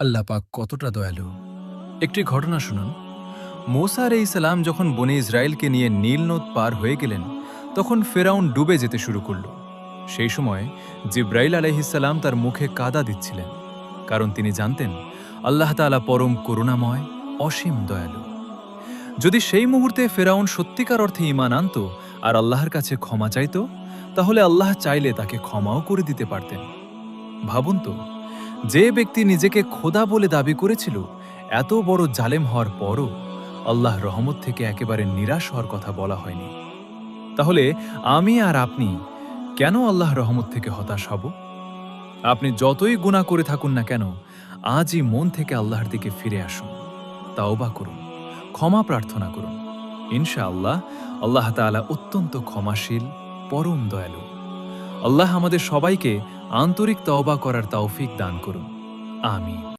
আল্লাহ পাক কতটা দয়ালু। একটি ঘটনা শুনুন। মূসা আলাইহিস সালাম যখন বনে ইসরায়েলকে নিয়ে নীল নদ পার হয়ে গেলেন, তখন ফেরাউন ডুবে যেতে শুরু করল। সেই সময় জিব্রাইল আলাইহিস সালাম তার মুখে কাদা দিচ্ছিলেন, কারণ তিনি জানতেন আল্লাহ তাআলা পরম করুণাময়, অসীম দয়ালু। যদি সেই মুহূর্তে ফেরাউন সত্যিকার অর্থে ঈমান আনত আর আল্লাহর কাছে ক্ষমা চাইত, তাহলে আল্লাহ চাইলে তাকে ক্ষমাও করে দিতে পারতেন। ভাবুন তো, যে ব্যক্তি নিজেকে খোদা বলে দাবি করেছিল, এত বড় জালেম হওয়ার পরও আল্লাহ রহমত থেকে একেবারে নিরাশ হওয়ার কথা বলা হয়নি। তাহলে আমি আর আপনি কেন আল্লাহ রহমত থেকে হতাশ হব? আপনি যতই গুনাহ করে থাকুন না কেন, আজই মন থেকে আল্লাহর দিকে ফিরে আসুন, তাওবা করুন, ক্ষমা প্রার্থনা করুন। ইনশাআল্লাহ আল্লাহ তাআলা অত্যন্ত ক্ষমাশীল, পরম দয়ালু। আল্লাহ আমাদের সবাইকে আন্তরিক তওবা করার তৌফিক দান করুন। আমিন।